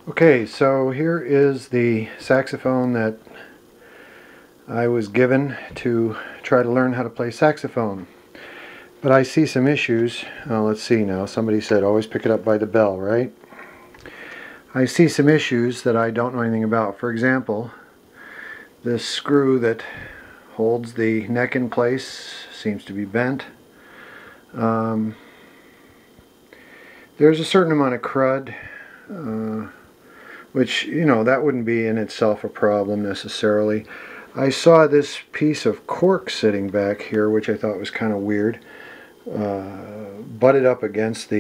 Okay, so here is the saxophone that I was given to try to learn how to play saxophone. But I see some issues. Let's see now. Somebody said always pick it up by the bell, right? I see some issues that I don't know anything about. For example, this screw that holds the neck in place seems to be bent. There's a certain amount of crud, which, you know, that wouldn't be in itself a problem necessarily. I saw this piece of cork sitting back here, which I thought was kind of weird, butted up against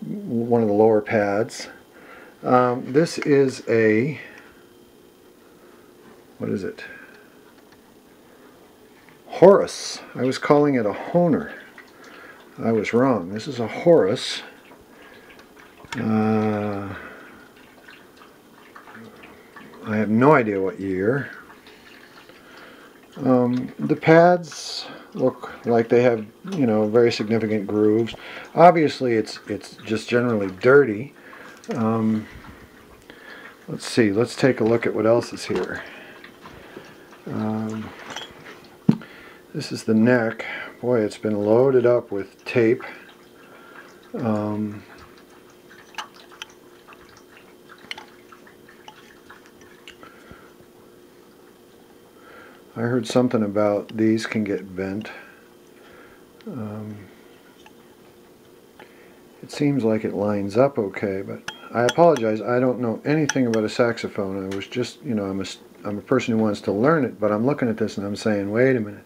one of the lower pads. This is a, what is it? Horace. I was calling it a Honer. I was wrong. This is a Horace. I have no idea what year. The pads look like they have, you know, very significant grooves. Obviously, it's just generally dirty. Let's see. Let's take a look at what else is here. This is the neck. Boy, it's been loaded up with tape. I heard something about these can get bent. It seems like it lines up okay, but I apologize. I don't know anything about a saxophone. I was just, you know, I'm a person who wants to learn it, but I'm looking at this and I'm saying, wait a minute.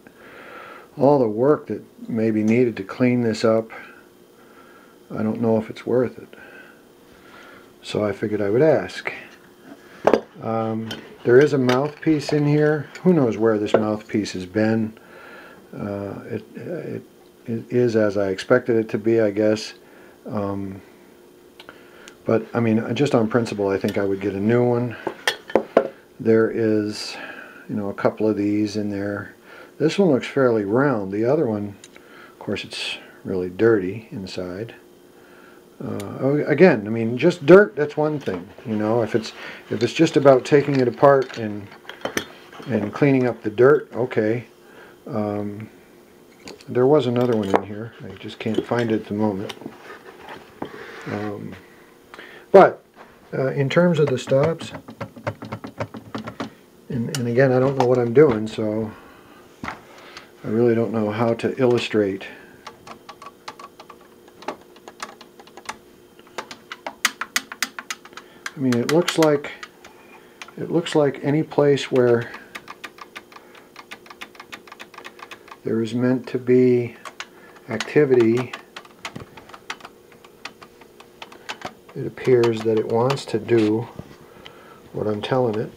All the work that may be needed to clean this up, I don't know if it's worth it. So I figured I would ask. There is a mouthpiece in here. Who knows where this mouthpiece has been? It is as I expected it to be, I guess. But I mean, just on principle, I think I would get a new one. There is, you know, a couple of these in there. This one looks fairly round. The other one, of course, it's really dirty inside. Again, I mean, just dirt, that's one thing. You know, if it's just about taking it apart and cleaning up the dirt, okay. There was another one in here. I just can't find it at the moment. But in terms of the stops, and again, I don't know what I'm doing, so I really don't know how to illustrate. I mean, it looks like any place where there is meant to be activity, it appears that it wants to do what I'm telling it.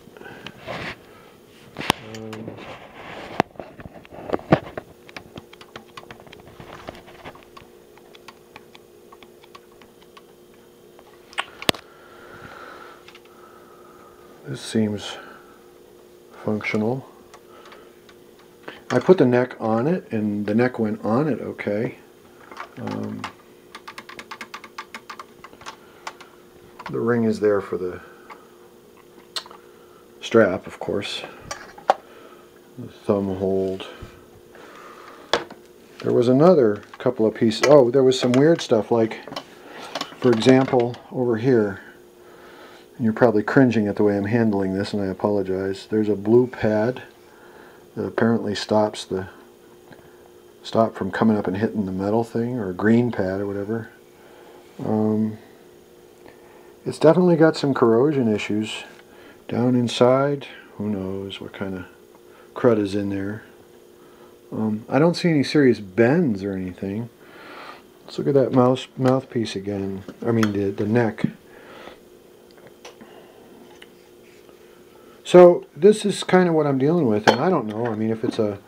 This seems functional. I put the neck on it, and the neck went on it okay. The ring is there for the strap, of course. The thumb hold. There was another couple of pieces. Oh, there was some weird stuff, like, for example, over here. You're probably cringing at the way I'm handling this, and I apologize. There's a blue pad that apparently stops the stop from coming up and hitting the metal thing, or a green pad or whatever. It's definitely got some corrosion issues down inside. Who knows what kind of crud is in there. I don't see any serious bends or anything. Let's look at that mouthpiece again. I mean the neck. So this is kind of what I'm dealing with, and I don't know. I mean, if it's a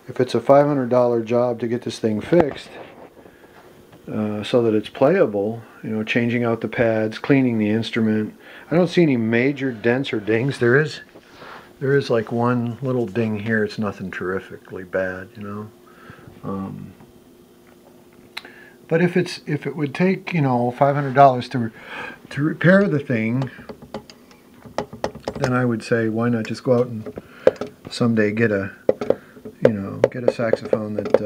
$500 job to get this thing fixed so that it's playable, you know, changing out the pads, cleaning the instrument. I don't see any major dents or dings. There is like one little ding here. It's nothing terrifically bad, you know. But if it would take, you know, $500 to repair the thing, then I would say, why not just go out and someday get a, you know, get a saxophone that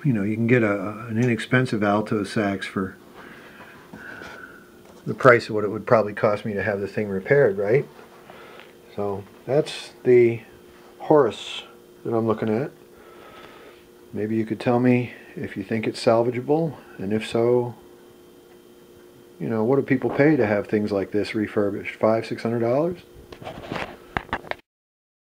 you know, you can get an inexpensive alto sax for the price of what it would probably cost me to have the thing repaired, right? So that's the Horace that I'm looking at. Maybe you could tell me if you think it's salvageable, and if so, you know, what do people pay to have things like this refurbished? $500–600?